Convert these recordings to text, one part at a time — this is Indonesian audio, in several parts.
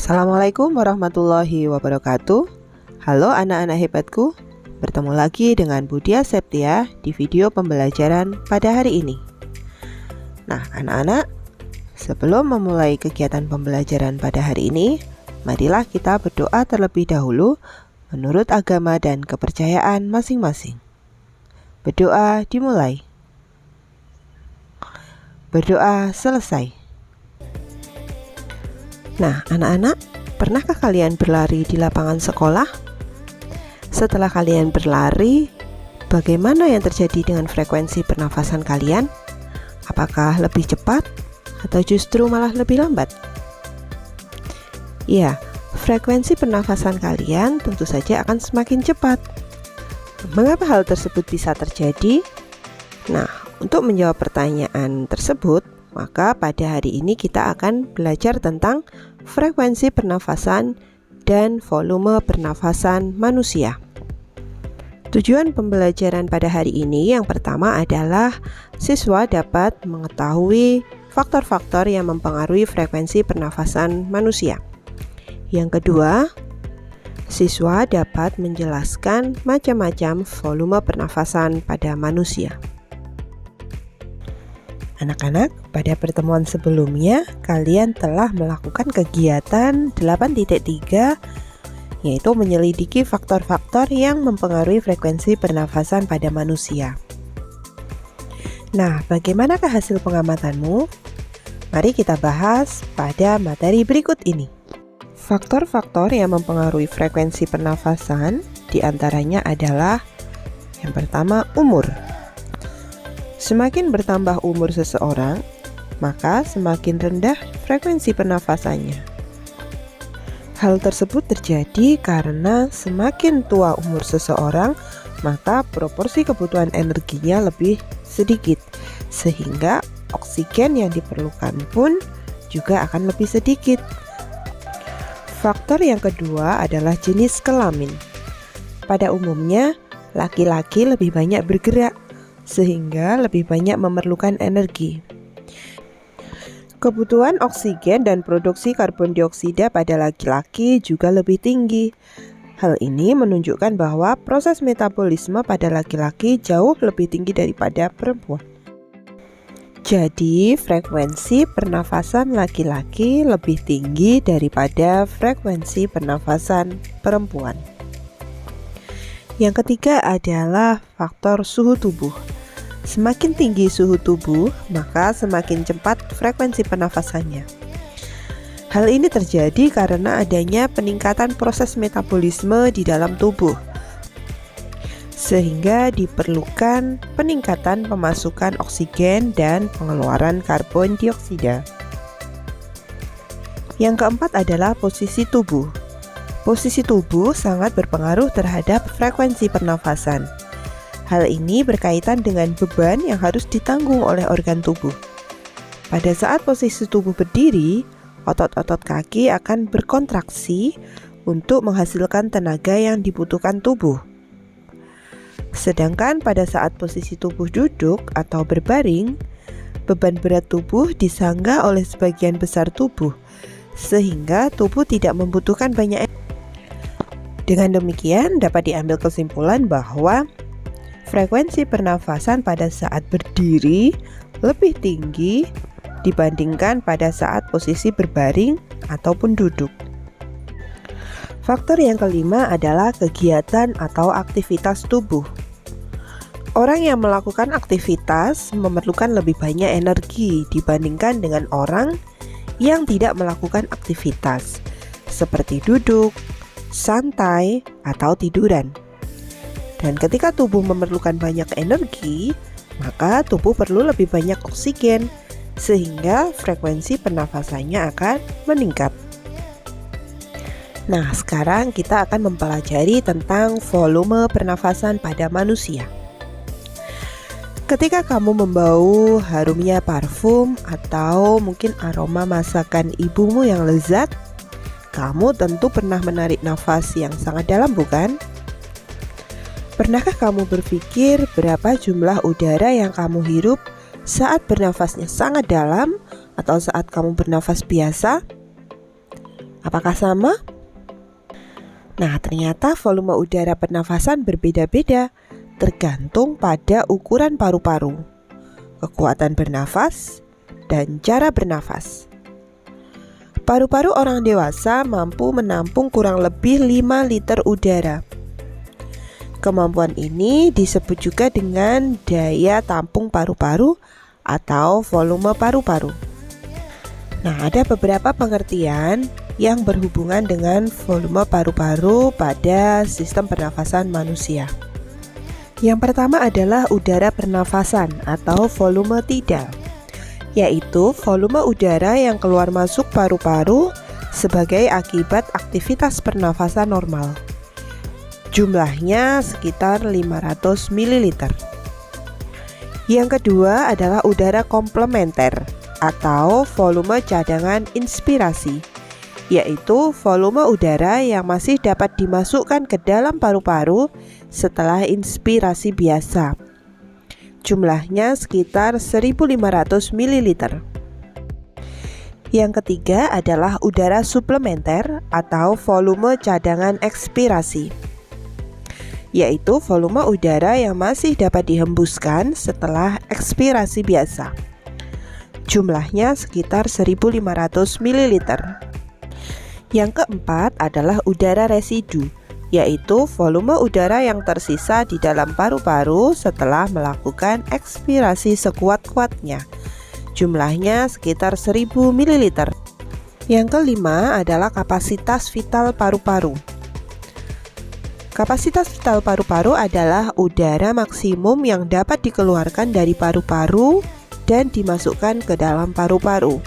Assalamualaikum warahmatullahi wabarakatuh. Halo anak-anak hebatku, bertemu lagi dengan Budia Septia di video pembelajaran pada hari ini. Nah anak-anak, sebelum memulai kegiatan pembelajaran pada hari ini, marilah kita berdoa terlebih dahulu menurut agama dan kepercayaan masing-masing. Berdoa dimulai. Berdoa selesai. Nah, anak-anak, pernahkah kalian berlari di lapangan sekolah? Setelah kalian berlari, bagaimana yang terjadi dengan frekuensi pernafasan kalian? Apakah lebih cepat atau justru malah lebih lambat? Ya, frekuensi pernafasan kalian tentu saja akan semakin cepat. Mengapa hal tersebut bisa terjadi? Nah, untuk menjawab pertanyaan tersebut, maka pada hari ini kita akan belajar tentang frekuensi pernafasan dan volume pernafasan manusia. Tujuan pembelajaran pada hari ini yang pertama adalah siswa dapat mengetahui faktor-faktor yang mempengaruhi frekuensi pernafasan manusia. Yang kedua, siswa dapat menjelaskan macam-macam volume pernafasan pada manusia. Anak-anak, pada pertemuan sebelumnya kalian telah melakukan kegiatan 8.3, yaitu menyelidiki faktor-faktor yang mempengaruhi frekuensi pernafasan pada manusia. Nah, bagaimanakah hasil pengamatanmu? Mari kita bahas pada materi berikut ini. Faktor-faktor yang mempengaruhi frekuensi pernafasan diantaranya adalah yang pertama, umur. Semakin bertambah umur seseorang, maka semakin rendah frekuensi pernafasannya. Hal tersebut terjadi karena semakin tua umur seseorang, maka proporsi kebutuhan energinya lebih sedikit, sehingga oksigen yang diperlukan pun juga akan lebih sedikit. Faktor yang kedua adalah jenis kelamin. Pada umumnya, laki-laki lebih banyak bergerak, sehingga lebih banyak memerlukan energi. Kebutuhan oksigen dan produksi karbon dioksida pada laki-laki juga lebih tinggi. Hal ini menunjukkan bahwa proses metabolisme pada laki-laki jauh lebih tinggi daripada perempuan. Jadi, frekuensi pernafasan laki-laki lebih tinggi daripada frekuensi pernafasan perempuan. Yang ketiga adalah faktor suhu tubuh. Semakin tinggi suhu tubuh, maka semakin cepat frekuensi pernafasannya. Hal ini terjadi karena adanya peningkatan proses metabolisme di dalam tubuh, sehingga diperlukan peningkatan pemasukan oksigen dan pengeluaran karbon dioksida. Yang keempat adalah posisi tubuh. Posisi tubuh sangat berpengaruh terhadap frekuensi pernafasan. Hal ini berkaitan dengan beban yang harus ditanggung oleh organ tubuh. Pada saat posisi tubuh berdiri, otot-otot kaki akan berkontraksi untuk menghasilkan tenaga yang dibutuhkan tubuh. Sedangkan pada saat posisi tubuh duduk atau berbaring, beban berat tubuh disanggah oleh sebagian besar tubuh, sehingga tubuh tidak membutuhkan banyak energi. Dengan demikian, dapat diambil kesimpulan bahwa frekuensi pernafasan pada saat berdiri lebih tinggi dibandingkan pada saat posisi berbaring ataupun duduk. Faktor yang kelima adalah kegiatan atau aktivitas tubuh. Orang yang melakukan aktivitas memerlukan lebih banyak energi dibandingkan dengan orang yang tidak melakukan aktivitas, seperti duduk, santai, atau tiduran. Dan ketika tubuh memerlukan banyak energi, maka tubuh perlu lebih banyak oksigen, sehingga frekuensi pernafasannya akan meningkat. Nah, sekarang kita akan mempelajari tentang volume pernafasan pada manusia. Ketika kamu membau harumnya parfum atau mungkin aroma masakan ibumu yang lezat, kamu tentu pernah menarik nafas yang sangat dalam, bukan? Pernahkah kamu berpikir berapa jumlah udara yang kamu hirup saat bernafasnya sangat dalam atau saat kamu bernafas biasa? Apakah sama? Nah, ternyata volume udara pernafasan berbeda-beda tergantung pada ukuran paru-paru, kekuatan bernafas, dan cara bernafas. Paru-paru orang dewasa mampu menampung kurang lebih 5 liter udara. Kemampuan ini disebut juga dengan daya tampung paru-paru atau volume paru-paru. Nah, ada beberapa pengertian yang berhubungan dengan volume paru-paru pada sistem pernafasan manusia. Yang pertama adalah udara pernafasan atau volume tidal, yaitu volume udara yang keluar masuk paru-paru sebagai akibat aktivitas pernafasan normal. Jumlahnya sekitar 500 ml. Yang kedua adalah udara komplementer atau volume cadangan inspirasi, yaitu volume udara yang masih dapat dimasukkan ke dalam paru-paru setelah inspirasi biasa. Jumlahnya sekitar 1500 ml. Yang ketiga adalah udara suplementer atau volume cadangan ekspirasi, yaitu volume udara yang masih dapat dihembuskan setelah ekspirasi biasa. Jumlahnya sekitar 1500 ml. Yang keempat adalah udara residu, yaitu volume udara yang tersisa di dalam paru-paru setelah melakukan ekspirasi sekuat-kuatnya. Jumlahnya sekitar 1000 ml. Yang kelima adalah kapasitas vital paru-paru. Kapasitas vital paru-paru adalah udara maksimum yang dapat dikeluarkan dari paru-paru dan dimasukkan ke dalam paru-paru.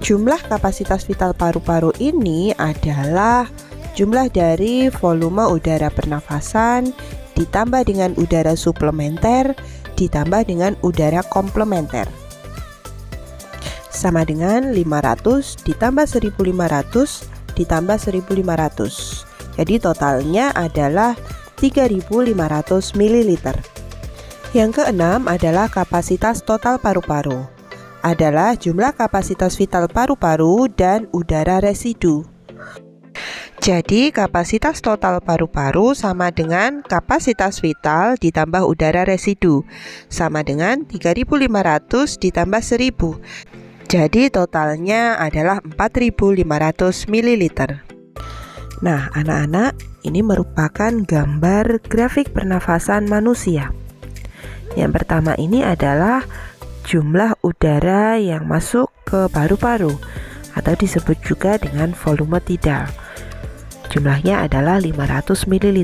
Jumlah kapasitas vital paru-paru ini adalah jumlah dari volume udara pernafasan ditambah dengan udara suplementer ditambah dengan udara komplementer. Sama dengan 500 ditambah 1500 ditambah 1500. Jadi totalnya adalah 3500 ml. Yang keenam adalah kapasitas total paru-paru. Adalah jumlah kapasitas vital paru-paru dan udara residu. Jadi kapasitas total paru-paru sama dengan kapasitas vital ditambah udara residu, sama dengan 3500 ditambah 1000. Jadi totalnya adalah 4500 ml. Nah, anak-anak, ini merupakan gambar grafik pernafasan manusia. Yang pertama ini adalah jumlah udara yang masuk ke paru-paru atau disebut juga dengan volume tidal. Jumlahnya adalah 500 ml.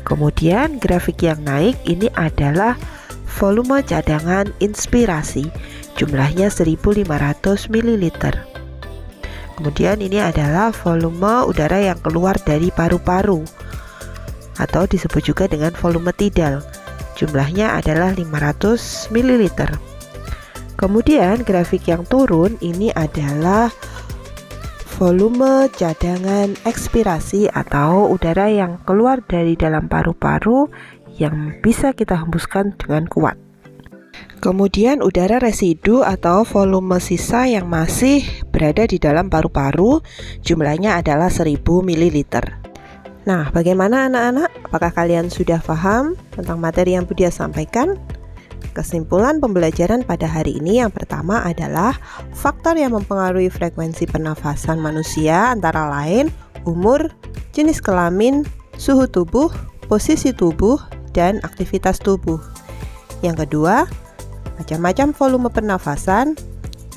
Kemudian grafik yang naik ini adalah volume cadangan inspirasi. Jumlahnya 1500 ml. Kemudian ini adalah volume udara yang keluar dari paru-paru atau disebut juga dengan volume tidal. Jumlahnya adalah 500 ml. Kemudian grafik yang turun ini adalah volume cadangan ekspirasi atau udara yang keluar dari dalam paru-paru yang bisa kita hembuskan dengan kuat. Kemudian udara residu atau volume sisa yang masih berada di dalam paru-paru, jumlahnya adalah 1000 ml. Nah, bagaimana anak-anak? Apakah kalian sudah paham tentang materi yang Budia sampaikan? Kesimpulan pembelajaran pada hari ini yang pertama adalah faktor yang mempengaruhi frekuensi pernafasan manusia antara lain umur, jenis kelamin, suhu tubuh, posisi tubuh, dan aktivitas tubuh. Yang kedua, macam-macam volume pernafasan,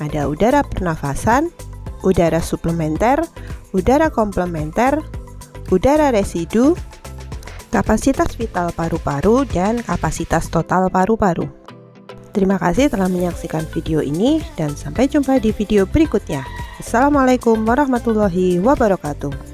ada udara pernafasan, udara suplementer, udara komplementer, udara residu, kapasitas vital paru-paru, dan kapasitas total paru-paru. Terima kasih telah menyaksikan video ini dan sampai jumpa di video berikutnya. Assalamualaikum warahmatullahi wabarakatuh.